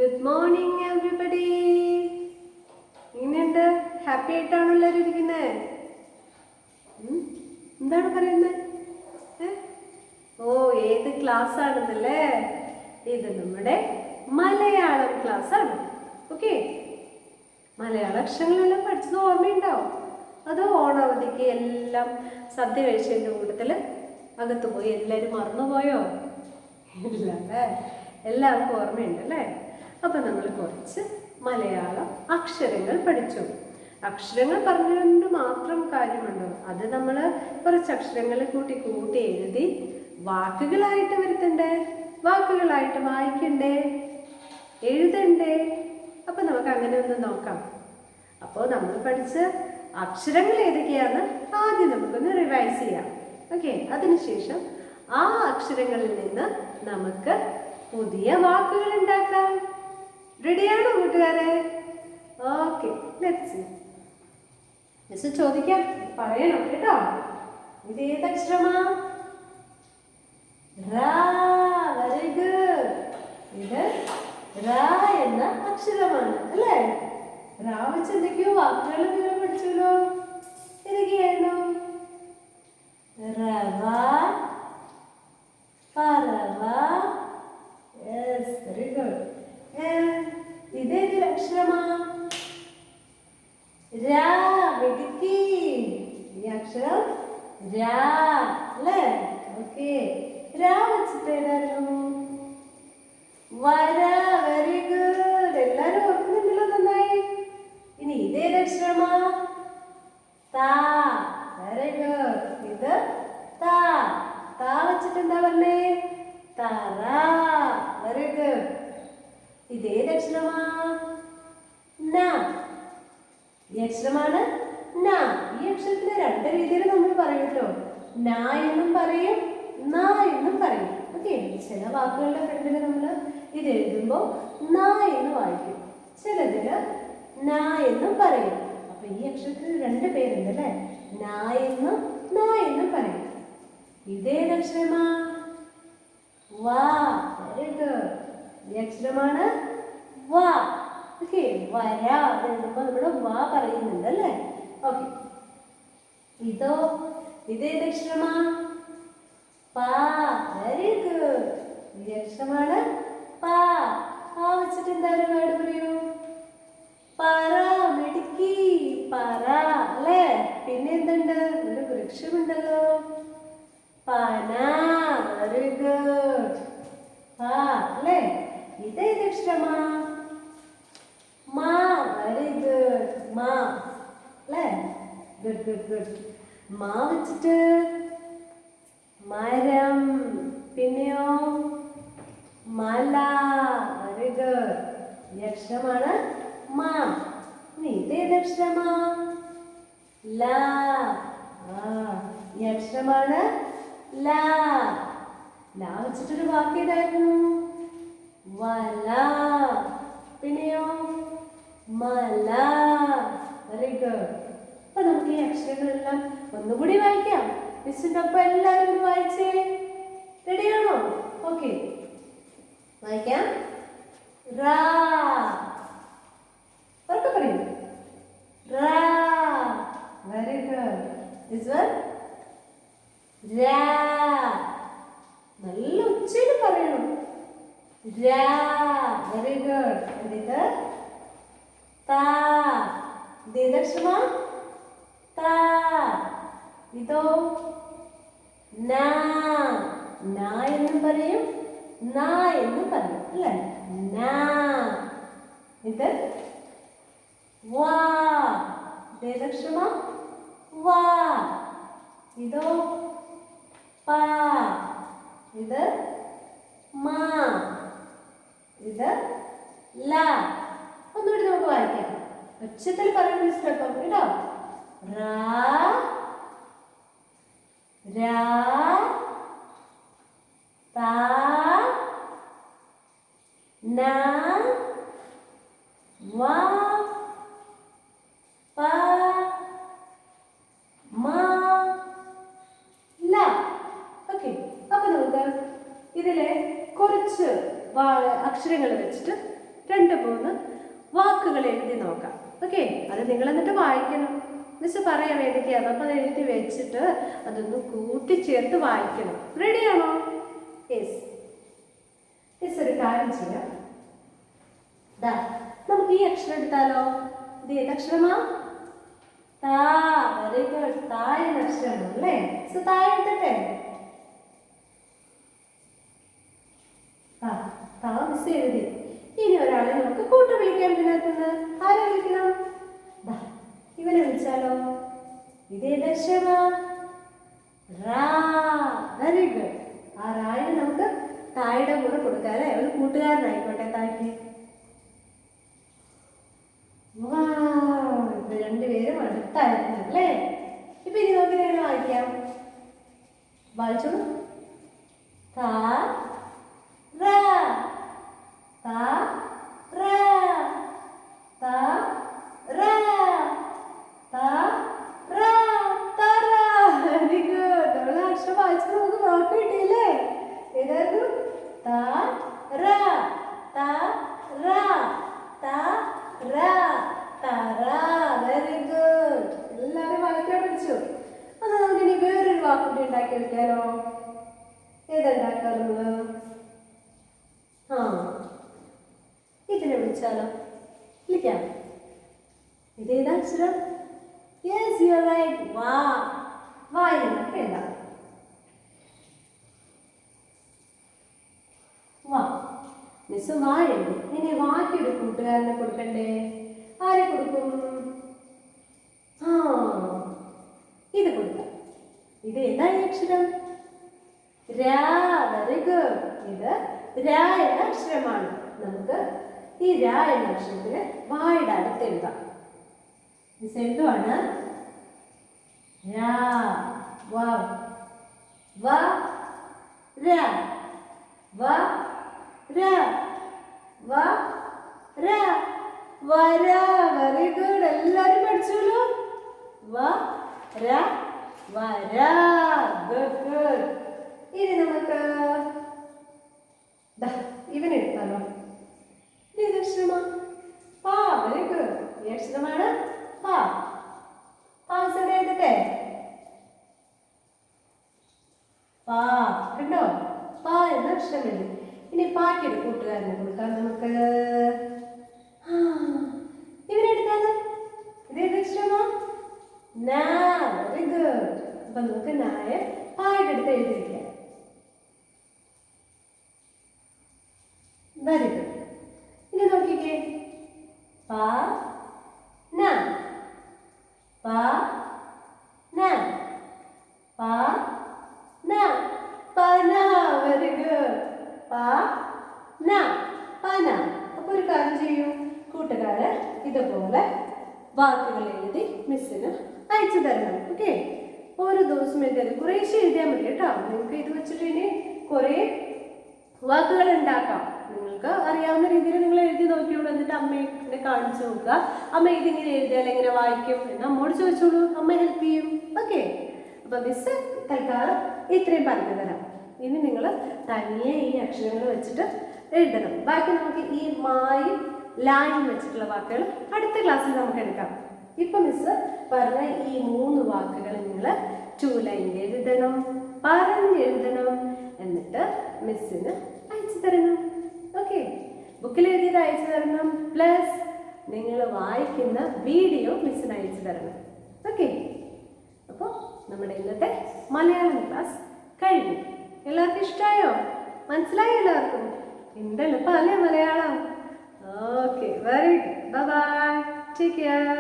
Good morning everybody. ഇങ്ങനെയുണ്ട്? Happy ആയിട്ടാണോ എല്ലാവരും ഇരിക്കുന്നത്? എന്താണ് പറയുന്നത്? ഓ, ഏത് ക്ലാസ് ആണെന്നല്ലേ? ഇത് നമ്മുടെ മലയാളം ക്ലാസ് ആണ്. ഓക്കെ, മലയാള അക്ഷരങ്ങളെല്ലാം പഠിച്ചത് ഓർമ്മയുണ്ടാവും. അത് ഓണാവധിക്ക് എല്ലാം സദ്യ കഴിച്ചതിൻ്റെ കൂട്ടത്തിൽ അകത്ത് പോയി എല്ലാവരും മറന്നുപോയോ? ഇല്ല അല്ലേ? എല്ലാവർക്കും ഓർമ്മയുണ്ടല്ലേ? അപ്പം നമ്മൾ കുറച്ച് മലയാളം അക്ഷരങ്ങൾ പഠിച്ചു. അക്ഷരങ്ങൾ പറഞ്ഞുകൊണ്ട് മാത്രം കാര്യമുണ്ടോ? അത് നമ്മൾ കുറച്ച് അക്ഷരങ്ങൾ കൂട്ടി കൂട്ടി എഴുതി വാക്കുകളായിട്ട് വരുത്തണ്ടേ, വാക്കുകളായിട്ട് വായിക്കണ്ടേ, എഴുതണ്ടേ. അപ്പം നമുക്ക് അങ്ങനെ ഒന്ന് നോക്കാം. അപ്പോൾ നമ്മൾ പഠിച്ച അക്ഷരങ്ങൾ ഏതൊക്കെയാണ് ആദ്യം നമുക്കൊന്ന് റിവൈസ് ചെയ്യാം. ഓക്കെ, അതിനുശേഷം ആ അക്ഷരങ്ങളിൽ നിന്ന് നമുക്ക് പുതിയ വാക്കുകൾ ഉണ്ടാക്കാം. റെഡിയാണോ കൂട്ടുകാരെ? Okay, let's. മിസ് ചോദിക്കാം, പറയണം കേട്ടോ. ഇത് ഏത് അക്ഷരമാ? റാ. Very good. ഇത് റാ എന്ന അക്ഷരമാണ് അല്ലേ? റാ വെച്ച് എന്തൊക്കെയോ വാക്കുകൾ നിങ്ങൾ പഠിച്ചല്ലോ. ഏതൊക്കെയായിരുന്നു? റവ, പറവ. Yes, very good. ഇതേതൊരു അക്ഷരമാ? രാ. മിടുക്കി. ഈ അക്ഷരം രാ അല്ലേ? ഓക്കെ, രാ വെച്ചിട്ട് ഏതായിരുന്നു? വര. Very good. എല്ലാരും ഓർക്കുന്നുണ്ടല്ലോ നന്നായി. ഇനി ഇതേത് അക്ഷരമാ? താ. Very good. ഇത് താ. താ വെച്ചിട്ട് എന്താ പറഞ്ഞേ? തറ. Very good. ഇതേത് അക്ഷരമാ? ന. ഈ അക്ഷരമാണ് ന. ഈ അക്ഷരത്തിന് രണ്ട് രീതിയിൽ നമ്മൾ പറയും കേട്ടോ. ന എന്നും പറയും, ന എന്നും പറയും. ഓക്കെ, ചില വാക്കുകളുടെ ഫ്രണ്ടിൽ നമ്മൾ ഇത് എഴുതുമ്പോൾ ന എന്ന് വായിക്കും, ചിലതിന് ന എന്നും പറയും. അപ്പൊ ഈ അക്ഷരത്തിന് രണ്ട് പേരുണ്ട് അല്ലേ? ന എന്നും ന എന്നും പറയും. ഇതേത് അക്ഷരമാ? വാ. Very good. ഈ അക്ഷരമാണ് വാ. ഓക്കെ, വര എഴുതുമ്പോൾ നമ്മൾ വാ പറയുന്നുണ്ട് അല്ലേ? ഓക്കെ, ഇതോ? ഇതേത് അക്ഷരമാ? പാ. Very good. ഈ അക്ഷരമാണ് പാ. പാ വെച്ചിട്ട് എന്താ ഒരു വേർഡ് പറയൂ? പറ. മിടുക്കി. പറ അല്ലേ? പിന്നെ എന്തുണ്ട്? ഒരു വൃക്ഷമുണ്ടല്ലോ, പന. Very good. പാ അല്ലേ? ഇതേത് അക്ഷരമാ? മാ. Very good. മാ അല്ലേ? Good good good. മാ വെച്ചിട്ട് മരം. പിന്നെയോ മല. Very good. ഈ അക്ഷരമാണ് മാ. ഇനി ഇതേത് അക്ഷരമാ? ല. ഈ അക്ഷരമാണ് ല. ല വെച്ചിട്ടൊരു വാക്ക് ഏതായിരുന്നു? വല. പിന്നെയോ മല. Very good. അപ്പൊ നമുക്ക് ഈ അക്ഷരങ്ങളെല്ലാം ഒന്നുകൂടി വായിക്കാം. മിസ്സിന്റെ ഒപ്പം എല്ലാവരും കൂടി വായിച്ചേ. റെഡിയാണോ? ഓക്കെ, വായിക്കാം. റാ. ഉറക്കെ പറയൂ. റാ. Very good. ദിസ് വൺ രാ. നല്ല ഉച്ചയിൽ പറയണം. രാ. Very good. ഇത് താ. ഇതേത് അക്ഷരമാ? താ. ഇതോ? ന. ന എന്നും പറയും, ന എന്നും പറയും അല്ലേ? ന. ഇത് വാ. ഇതേത് അക്ഷരമാ? വാ. ഇതോ? പാ. ഇത് മാ. ഇത് ല. ഒന്നുകൂടി നമുക്ക് വായിക്കാം. ഉച്ചത്തിൽ പറയുന്ന മിസ്റ്റേക്കും കേട്ടോ. റാ. രാ. താ. ന. വാ. പാ. മാ. ല. ഓക്കെ, അപ്പൊ നമുക്ക് ഇതിലെ കുറച്ച് അക്ഷരങ്ങൾ വെച്ചിട്ട് 2-3 വാക്കുകൾ എഴുതി നോക്കാം. ഓക്കെ, അത് നിങ്ങൾ എന്നിട്ട് വായിക്കണം. മിസ് പറയാം ഏതൊക്കെയാണ്. അപ്പം അത് എഴുതി വെച്ചിട്ട് അതൊന്ന് കൂട്ടിച്ചേർത്ത് വായിക്കണം. റെഡിയാണോ? യെസ്. മിസ് ഒരു കാര്യം ചെയ്യാം. ദാ നമുക്ക് ഈ അക്ഷരം എടുത്താലോ? ഇത് ഏതക്ഷരമാ? താ. Very good. താ എന്ന അക്ഷരമാണ് അല്ലേ? സോ താ എടുത്തട്ടെ. താ മിസ് എഴുതി. ഇനി ഒരാളെ നമുക്ക് കൂട്ടു വിളിക്കാം. ഇതിനകത്തുനിന്ന് ആരെ വിളിക്കണം? ഇവനെ വിളിച്ചാലോ? ഇത് ഏതക്ഷരമാ? റാ. Very good. ആ റായിന് നമുക്ക് തായുടെ കൂടെ കൊടുക്കാം അല്ലേ? ഒരു കൂട്ടുകാരനായിക്കോട്ടെ തായ്ക്ക്. ഇപ്പൊ രണ്ടുപേരും അടുത്തായിരുന്നു അല്ലേ? ഇപ്പൊ ഇനി നമുക്ക് എങ്ങനെ വായിക്കാം? വായിച്ചോളൂ. താ റാ. താ റാ. താ റാ. താ റാ. തറ. Very good. നമ്മൾ അക്ഷരം വായിച്ചപ്പോൾ നമുക്ക് വാക്ക് കിട്ടിയില്ലേ? ഏതായിരുന്നു? താ റാ. താ റാ. താ റാ. തറ. Very good. എല്ലാവരും വായിക്കാൻ പഠിച്ചു. അത് നമുക്ക് ഇനി വേറൊരു വാക്കുകൂടി ഉണ്ടാക്കി വെക്കാലോ? ഏതുണ്ടാക്കാം നമ്മള്? ഇതിനെ വിളിച്ചാലോ? വിളിക്കാം. ഇതേതാ അക്ഷരം? Yes, you are right. വാ. വായിലൊക്കെ ഉണ്ടാവും. വാ. മിസ് വാ എഴുതി. ഇനി വാക്കൊരു കൂട്ടുകാരനെ കൊടുക്കണ്ടേ? ആരെ കൊടുക്കും? ഇത് കൊടുക്കാം. ഇത് ഏതാ ഈ അക്ഷരം? രാ. Very good. ഇത് രാ എന്ന അക്ഷരമാണ്. നമുക്ക് ഈ രാ എന്ന അക്ഷരത്തിന് വായുടെ അടുത്ത് എഴുതാം. മിസ് എന്തുവാണ്? രാ. വാ. വാ രാ. വാ രാ. വാ രാ. വര. Very good. എല്ലാരും പഠിച്ചോളൂ. വാ രാ. വര. Good good. ഇനി നമുക്ക് ഇവനെ എടുത്താലോ? ഇത് അക്ഷരമാ? പാ. Very good. ഈ അക്ഷരമാണ് പാ. പാസയുടെ എഴുതട്ടെ. പാ. കണ്ടോ? പാ എന്ന അക്ഷരം എഴുതി. ഇനി പാക്കൊരു കൂട്ടുകാരനെ കൊടുക്കാം നമുക്ക്. ഇവനെടുത്താലോ? ഇതേത് അക്ഷരമാ? നാ. Very good. അപ്പൊ നമുക്ക് നായ പായുടെ അടുത്ത് എഴുതിയിരിക്കാം. Very good. ഇനി നോക്കിക്കേ. പാ ന. പാ ന. പാ ന. പന. Very good. പാ ന. പന. അപ്പൊ ഒരു കാര്യം ചെയ്യൂ കൂട്ടുകാര്, ഇതുപോലെ വാക്കുകൾ എഴുതി മിസ്സിന് അയച്ചു തരണം. ഓക്കെ, ഓരോ ദിവസം എഴുതിയാൽ കുറേശ്ശെ എഴുതിയാൽ മതി കേട്ടോ. നിങ്ങൾക്ക് ഇത് വെച്ചിട്ട് ഇനി കുറേ വാക്കുകൾ ഉണ്ടാക്കാം. നിങ്ങൾക്ക് അറിയാവുന്ന രീതിയിൽ നിങ്ങൾ എഴുതി നോക്കിയോളൂ. എന്നിട്ട് അമ്മയെ കാണിച്ചു നോക്കുക. അമ്മ ഇതിങ്ങനെ എഴുതിയാൽ എങ്ങനെ വായിക്കും എന്ന് അമ്മോട് ചോദിച്ചോളൂ. അമ്മ ഹെൽപ്പ് ചെയ്യും. ഓക്കെ, അപ്പൊ മിസ് തൽക്കാലം ഇത്രയും പറഞ്ഞു തരാം. ഇനി നിങ്ങൾ തനിയെ ഈ അക്ഷരങ്ങൾ വെച്ചിട്ട് എഴുതണം. ബാക്കി നമുക്ക് ഈ മായും ലായും വെച്ചിട്ടുള്ള വാക്കുകൾ അടുത്ത ക്ലാസ്സിൽ നമുക്ക് എടുക്കാം. ഇപ്പൊ മിസ് പറഞ്ഞ ഈ 3 വാക്കുകൾ നിങ്ങൾ 2 ലൈനിൽ എഴുതണം, പറഞ്ഞെഴുതണം. എന്നിട്ട് മിസ്സിന് അയച്ചു തരണം. ഓക്കെ, ബുക്കിൽ എഴുതിയത് അയച്ചു തരണം. പ്ലസ് നിങ്ങൾ വായിക്കുന്ന വീഡിയോ മിസ്സിന് അയച്ചു തരണം. ഓക്കെ, അപ്പോൾ നമ്മുടെ ഇന്നത്തെ മലയാളം ക്ലാസ് കഴിഞ്ഞു. എല്ലാവർക്കും ഇഷ്ടമായോ? മനസ്സിലായോ എല്ലാവർക്കും? എന്തെളുപ്പമല്ലേ Malayalam? Okay, very good. Bye bye. Take care.